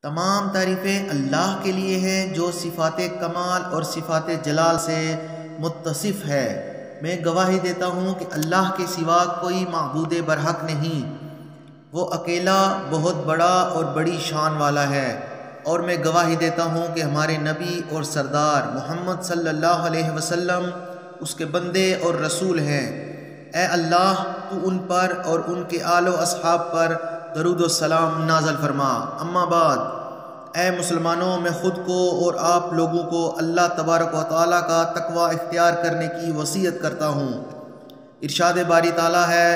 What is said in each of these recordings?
تمام تعریفیں اللہ کے لیے ہیں جو صفات کمال اور صفات جلال سے متصف ہے۔ میں گواہی دیتا ہوں کہ اللہ کے سوا کوئی معبود برحق نہیں، وہ اکیلا بہت بڑا اور بڑی شان والا ہے، اور میں گواہی دیتا ہوں کہ ہمارے نبی اور سردار محمد صلی اللہ علیہ وسلم اس کے بندے اور رسول ہیں۔ اے اللہ، تو ان پر اور ان کے آل و اصحاب پر درود و سلام نازل فرما۔ اما بعد، اے مسلمانوں، میں خود کو اور آپ لوگوں کو اللہ تبارک و تعالیٰ کا تقوی اختیار کرنے کی وصیت کرتا ہوں۔ ارشاد باری تعالیٰ ہے،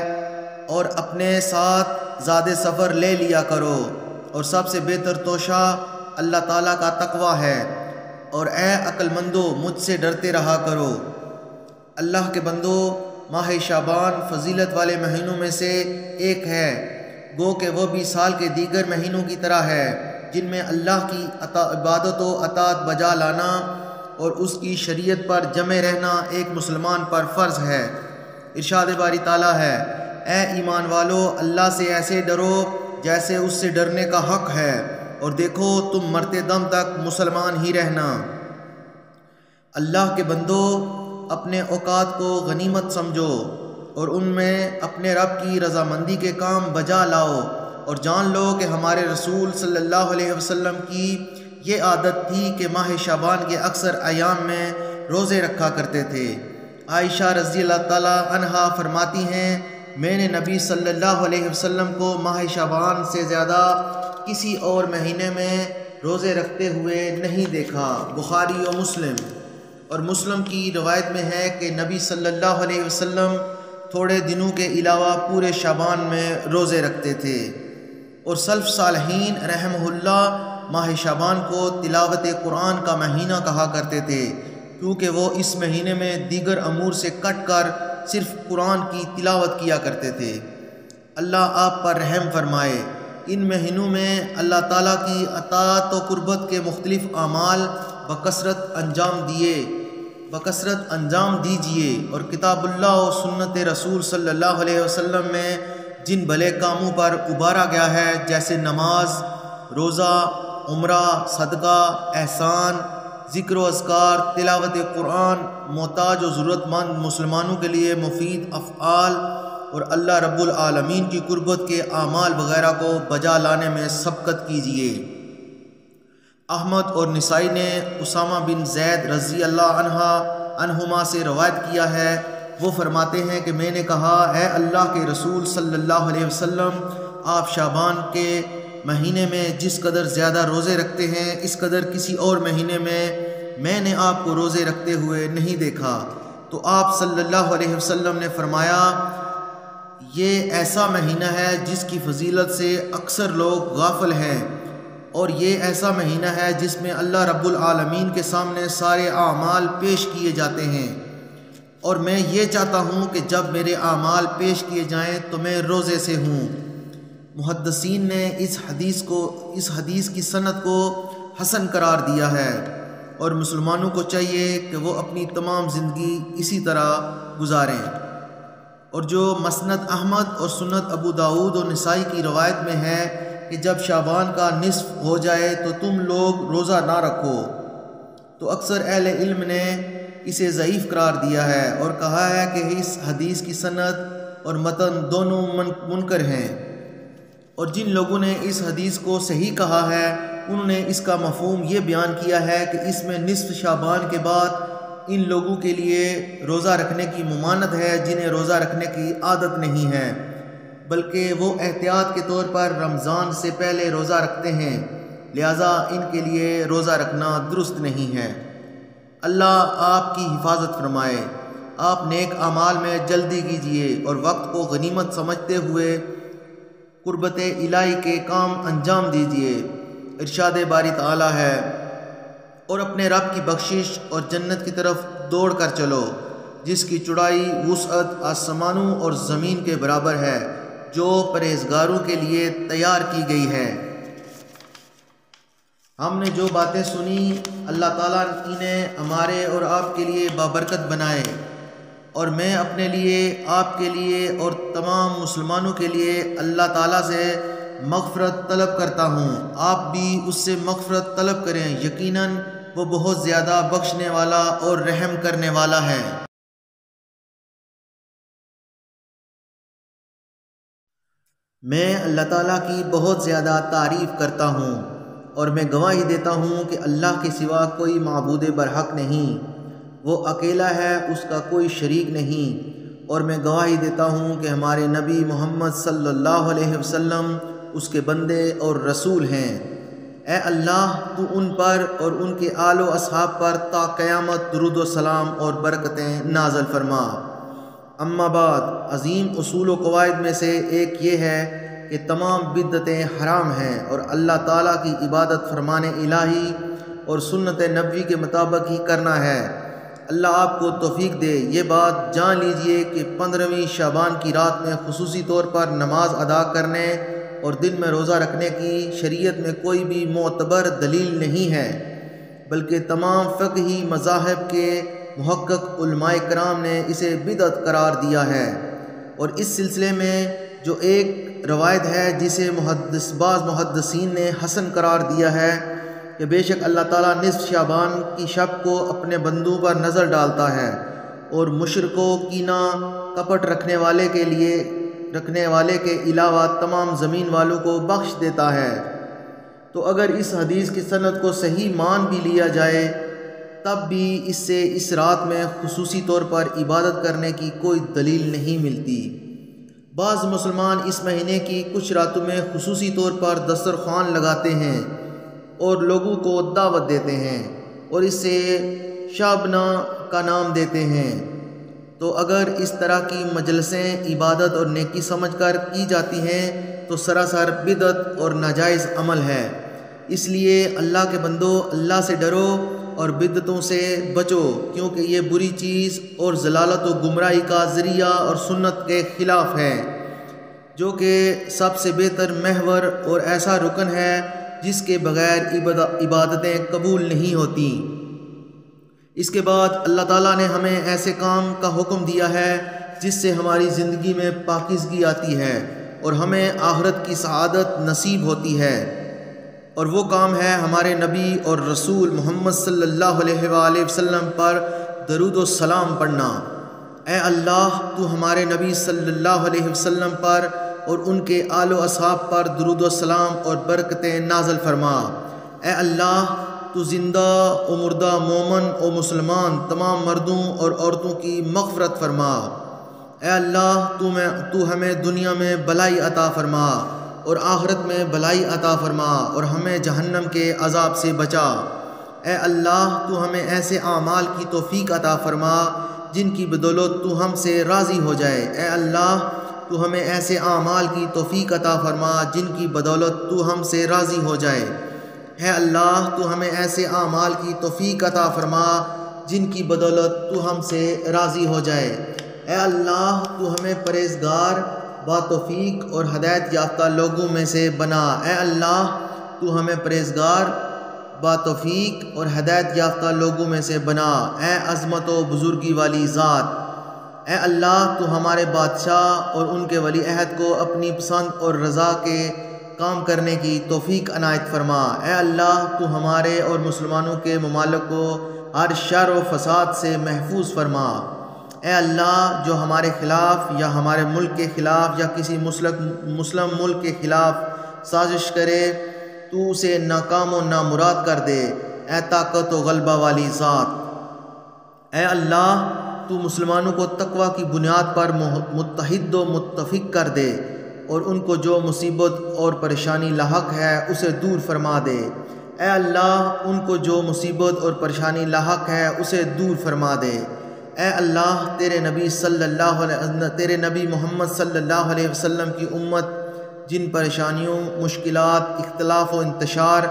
اور اپنے ساتھ زاد سفر لے لیا کرو، اور سب سے بہتر توشہ اللہ تعالیٰ کا تقوی ہے، اور اے عقل مندو، مجھ سے ڈرتے رہا کرو۔ اللہ کے بندو، ماہ شعبان فضیلت والے مہینوں میں سے ایک ہے، گو کہ وہ بھی سال کے دیگر مہینوں کی طرح ہے، جن میں اللہ کی عبادت و اطاعت بجا لانا اور اس کی شریعت پر جمع رہنا ایک مسلمان پر فرض ہے۔ ارشاد باری تعالیٰ ہے، اے ایمان والو، اللہ سے ایسے ڈرو جیسے اس سے ڈرنے کا حق ہے، اور دیکھو تم مرتے دم تک مسلمان ہی رہنا۔ اللہ کے بندو، اپنے اوقات کو غنیمت سمجھو اور ان میں اپنے رب کی رضامندی کے کام بجا لاؤ، اور جان لو کہ ہمارے رسول صلی اللہ علیہ وسلم کی یہ عادت تھی کہ ماہ شعبان کے اکثر ایام میں روزے رکھا کرتے تھے۔ عائشہ رضی اللہ تعالیٰ عنہا فرماتی ہیں، میں نے نبی صلی اللہ علیہ وسلم کو ماہ شعبان سے زیادہ کسی اور مہینے میں روزے رکھتے ہوئے نہیں دیکھا۔ بخاری و مسلم۔ اور مسلم کی روایت میں ہے کہ نبی صلی اللہ علیہ وسلم تھوڑے دنوں کے علاوہ پورے شعبان میں روزے رکھتے تھے، اور سلف صالحین رحمہ اللہ ماہ شعبان کو تلاوت قرآن کا مہینہ کہا کرتے تھے، کیونکہ وہ اس مہینے میں دیگر امور سے کٹ کر صرف قرآن کی تلاوت کیا کرتے تھے۔ اللہ آپ پر رحم فرمائے۔ ان مہینوں میں اللہ تعالیٰ کی اطاعت و قربت کے مختلف اعمال بکثرت انجام دیجیے، اور کتاب اللہ و سنت رسول صلی اللہ علیہ وسلم میں جن بھلے کاموں پر ابھارا گیا ہے، جیسے نماز، روزہ، عمرہ، صدقہ، احسان، ذکر و اذکار، تلاوت قرآن، محتاج و ضرورت مند مسلمانوں کے لیے مفید افعال، اور اللہ رب العالمین کی قربت کے اعمال وغیرہ کو بجا لانے میں سبقت کیجیے۔ احمد اور نسائی نے اسامہ بن زید رضی اللہ عنہما سے روایت کیا ہے، وہ فرماتے ہیں کہ میں نے کہا، اے اللہ کے رسول صلی اللہ علیہ وسلم، آپ شعبان کے مہینے میں جس قدر زیادہ روزے رکھتے ہیں، اس قدر کسی اور مہینے میں نے آپ کو روزے رکھتے ہوئے نہیں دیکھا۔ تو آپ صلی اللہ علیہ وسلم نے فرمایا، یہ ایسا مہینہ ہے جس کی فضیلت سے اکثر لوگ غافل ہیں، اور یہ ایسا مہینہ ہے جس میں اللہ رب العالمین کے سامنے سارے اعمال پیش کیے جاتے ہیں، اور میں یہ چاہتا ہوں کہ جب میرے اعمال پیش کیے جائیں تو میں روزے سے ہوں۔ محدثین نے اس حدیث کی سند کو حسن قرار دیا ہے، اور مسلمانوں کو چاہیے کہ وہ اپنی تمام زندگی اسی طرح گزاریں۔ اور جو مسند احمد اور سنت ابو داؤد و نسائی کی روایت میں ہے کہ جب شعبان کا نصف ہو جائے تو تم لوگ روزہ نہ رکھو، تو اکثر اہل علم نے اسے ضعیف قرار دیا ہے اور کہا ہے کہ اس حدیث کی سند اور متن دونوں منکر ہیں، اور جن لوگوں نے اس حدیث کو صحیح کہا ہے انہوں نے اس کا مفہوم یہ بیان کیا ہے کہ اس میں نصف شعبان کے بعد ان لوگوں کے لیے روزہ رکھنے کی ممانعت ہے جنہیں روزہ رکھنے کی عادت نہیں ہے، بلکہ وہ احتیاط کے طور پر رمضان سے پہلے روزہ رکھتے ہیں، لہٰذا ان کے لیے روزہ رکھنا درست نہیں ہے۔ اللہ آپ کی حفاظت فرمائے۔ آپ نیک اعمال میں جلدی کیجیے اور وقت کو غنیمت سمجھتے ہوئے قربت الہی کے کام انجام دیجیے۔ ارشاد باری تعالیٰ ہے، اور اپنے رب کی بخشش اور جنت کی طرف دوڑ کر چلو، جس کی چوڑائی وسعت آسمانوں اور زمین کے برابر ہے، جو پرہیزگاروں کے لیے تیار کی گئی ہے۔ ہم نے جو باتیں سنی، اللہ تعالیٰ انہیں ہمارے اور آپ کے لیے بابرکت بنائے۔ اور میں اپنے لیے، آپ کے لیے اور تمام مسلمانوں کے لیے اللہ تعالیٰ سے مغفرت طلب کرتا ہوں۔ آپ بھی اس سے مغفرت طلب کریں، یقیناً وہ بہت زیادہ بخشنے والا اور رحم کرنے والا ہے۔ میں اللہ تعالیٰ کی بہت زیادہ تعریف کرتا ہوں اور میں گواہی دیتا ہوں کہ اللہ کے سوا کوئی معبود برحق نہیں، وہ اکیلا ہے، اس کا کوئی شریک نہیں، اور میں گواہی دیتا ہوں کہ ہمارے نبی محمد صلی اللہ علیہ وسلم اس کے بندے اور رسول ہیں۔ اے اللہ، تو ان پر اور ان کے آل و اصحاب پر تا قیامت درود و سلام اور برکتیں نازل فرما۔ اما بعد، عظیم اصول و قواعد میں سے ایک یہ ہے کہ تمام بدعتیں حرام ہیں اور اللہ تعالیٰ کی عبادت فرمان الہی اور سنت نبوی کے مطابق ہی کرنا ہے۔ اللہ آپ کو توفیق دے۔ یہ بات جان لیجئے کہ 15ویں شعبان کی رات میں خصوصی طور پر نماز ادا کرنے اور دن میں روزہ رکھنے کی شریعت میں کوئی بھی معتبر دلیل نہیں ہے، بلکہ تمام فقہی مذاہب کے محقق علماء کرام نے اسے بدعت قرار دیا ہے۔ اور اس سلسلے میں جو ایک روایت ہے جسے بعض محدثین نے حسن قرار دیا ہے کہ بے شک اللہ تعالیٰ نصف شعبان کی شب کو اپنے بندوں پر نظر ڈالتا ہے اور مشرکوں کینہ کپٹ رکھنے والے کے علاوہ تمام زمین والوں کو بخش دیتا ہے۔ تو اگر اس حدیث کی سند کو صحیح مان بھی لیا جائے تب بھی اس سے اس رات میں خصوصی طور پر عبادت کرنے کی کوئی دلیل نہیں ملتی۔ بعض مسلمان اس مہینے کی کچھ راتوں میں خصوصی طور پر دسترخوان لگاتے ہیں اور لوگوں کو دعوت دیتے ہیں اور اس سے شابنا کا نام دیتے ہیں۔ تو اگر اس طرح کی مجلسیں عبادت اور نیکی سمجھ کر کی جاتی ہیں تو سراسر بدعت اور ناجائز عمل ہے۔ اس لیے اللہ کے بندو، اللہ سے ڈرو اور بدعتوں سے بچو، کیونکہ یہ بری چیز اور ضلالت و گمراہی کا ذریعہ اور سنت کے خلاف ہے، جو کہ سب سے بہتر محور اور ایسا رکن ہے جس کے بغیر عبادتیں قبول نہیں ہوتی۔ اس کے بعد اللہ تعالیٰ نے ہمیں ایسے کام کا حکم دیا ہے جس سے ہماری زندگی میں پاکیزگی آتی ہے اور ہمیں آخرت کی سعادت نصیب ہوتی ہے، اور وہ کام ہے ہمارے نبی اور رسول محمد صلی اللہ علیہ وآلہ وسلم پر درود و سلام پڑھنا۔ اے اللہ، تو ہمارے نبی صلی اللہ علیہ وسلم پر اور ان کے آل و اصحاب پر درود و سلام اور برکتیں نازل فرما۔ اے اللہ، تو زندہ و مردہ مومن و مسلمان تمام مردوں اور عورتوں کی مغفرت فرما۔ اے اللہ، تو ہمیں دنیا میں بھلائی عطا فرما اور آخرت میں بھلائی عطا فرما اور ہمیں جہنم کے عذاب سے بچا۔ اے اللہ، تو ہمیں ایسے اعمال کی توفیق عطا فرما جن کی بدولت تو ہم سے راضی ہو جائے۔ اے اللہ، تو ہمیں ایسے اعمال کی توفیق عطا فرما جن کی بدولت تو ہم سے راضی ہو جائے۔ اے اللہ، تو ہمیں ایسے اعمال کی توفیق عطا فرما جن کی بدولت تو ہم سے راضی ہو جائے۔ اے اللہ، تو ہمیں پرہیزگار، با توفیق اور ہدایت یافتہ لوگوں میں سے بنا۔ اے اللہ، تو ہمیں پرہیزگار، با توفیق اور ہدایت یافتہ لوگوں میں سے بنا۔ اے عظمت و بزرگی والی ذات، اے اللہ، تو ہمارے بادشاہ اور ان کے ولی عہد کو اپنی پسند اور رضا کے کام کرنے کی توفیق عنایت فرما۔ اے اللہ، تو ہمارے اور مسلمانوں کے ممالک کو ہر شر و فساد سے محفوظ فرما۔ اے اللہ، جو ہمارے خلاف یا ہمارے ملک کے خلاف یا کسی مسلم ملک کے خلاف سازش کرے تو اسے ناکام و نامراد کر دے۔ اے طاقت و غلبہ والی ذات، اے اللہ، تو مسلمانوں کو تقوی کی بنیاد پر متحد و متفق کر دے اور ان کو جو مصیبت اور پریشانی لاحق ہے اسے دور فرما دے۔ اے اللہ، ان کو جو مصیبت اور پریشانی لاحق ہے اسے دور فرما دے۔ اے اللہ، تیرے نبی محمد صلی اللہ علیہ وسلم کی امت جن پریشانیوں، مشکلات، اختلاف و انتشار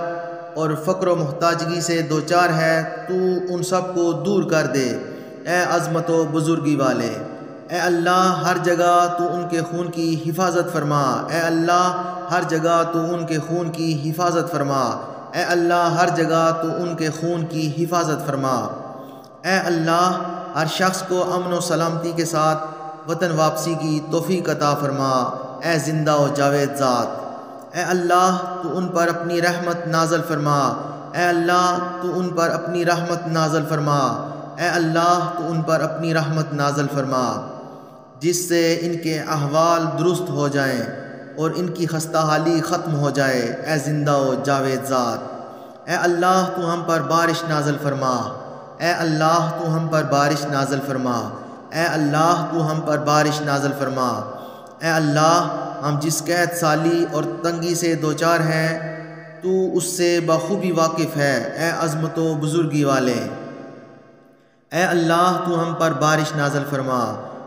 اور فقر و محتاجگی سے دوچار ہے تو ان سب کو دور کر دے۔ اے عظمت و بزرگی والے، اے اللہ، ہر جگہ تو ان کے خون کی حفاظت فرما۔ اے اللہ، ہر جگہ تو ان کے خون کی حفاظت فرما۔ اے اللہ، ہر جگہ تو ان کے خون کی حفاظت فرما۔ اے اللہ، ہر شخص کو امن و سلامتی کے ساتھ وطن واپسی کی توفیق عطا فرما۔ اے زندہ و جاوید ذات، اے اللہ تو ان پر اپنی رحمت نازل فرما۔ اے اللہ تو ان پر اپنی رحمت نازل فرما۔ اے اللہ تو ان پر اپنی رحمت نازل فرما، جس سے ان کے احوال درست ہو جائیں اور ان کی خستہ حالی ختم ہو جائے۔ اے زندہ و جاوید ذات، اے اللہ تو ہم پر بارش نازل فرما۔ اے اللہ تو ہم پر بارش نازل فرما۔ اے اللہ تو ہم پر بارش نازل فرما۔ اے اللہ ہم جس قحط سالی اور تنگی سے دوچار ہیں تو اس سے بخوبی واقف ہے۔ اے عظمت و بزرگی والے، اے اللہ تو ہم پر بارش نازل فرما۔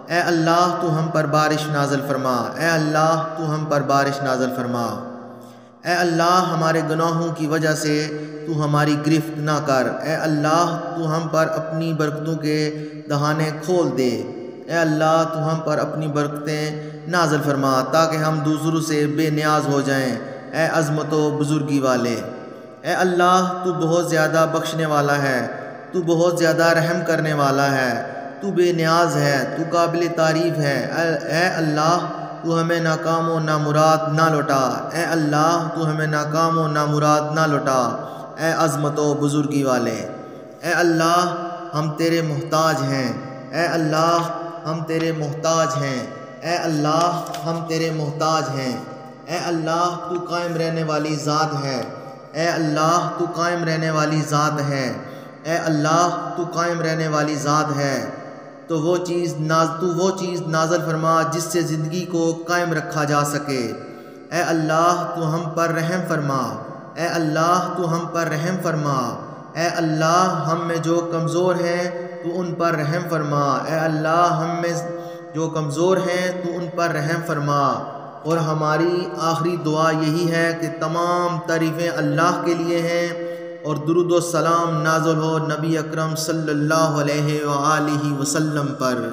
اے اللہ تو ہم پر بارش نازل فرما۔ اے اللہ تو ہم پر بارش نازل فرما۔ اے اللہ ہمارے گناہوں کی وجہ سے تو ہماری گرفت نہ کر۔ اے اللہ تو ہم پر اپنی برکتوں کے دہانے کھول دے۔ اے اللہ تو ہم پر اپنی برکتیں نازل فرما تاکہ ہم دوسروں سے بے نیاز ہو جائیں۔ اے عظمت و بزرگی والے، اے اللہ تو بہت زیادہ بخشنے والا ہے، تو بہت زیادہ رحم کرنے والا ہے، تو بے نیاز ہے، تو قابل تعریف ہے۔ اے اللہ تو ہمیں ناکام و نامراد نہ لوٹا۔ اے اللہ تو ہمیں ناکام و نامراد نہ لوٹا۔ اے عظمت و بزرگی والے، اے اللہ ہم تیرے محتاج ہیں۔ اے اللہ ہم تیرے محتاج ہیں۔ اے اللہ ہم تیرے محتاج ہیں۔ اے اللہ تو قائم رہنے والی ذات ہے۔ اے اللہ تو قائم رہنے والی ذات ہے۔ اے اللہ تو قائم رہنے والی ذات ہے۔ تو وہ چیز نازل فرما جس سے زندگی کو قائم رکھا جا سکے۔ اے اللہ تو ہم پر رحم فرما۔ اے اللہ تو ہم پر رحم فرما۔ اے اللہ ہم میں جو کمزور ہیں تو ان پر رحم فرما۔ اے اللہ ہم میں جو کمزور ہیں تو ان پر رحم فرما۔ اور ہماری آخری دعا یہی ہے کہ تمام تعریفیں اللہ کے لیے ہیں اور درود و سلام نازل ہو نبی اکرم صلی اللہ علیہ وآلہ وسلم پر۔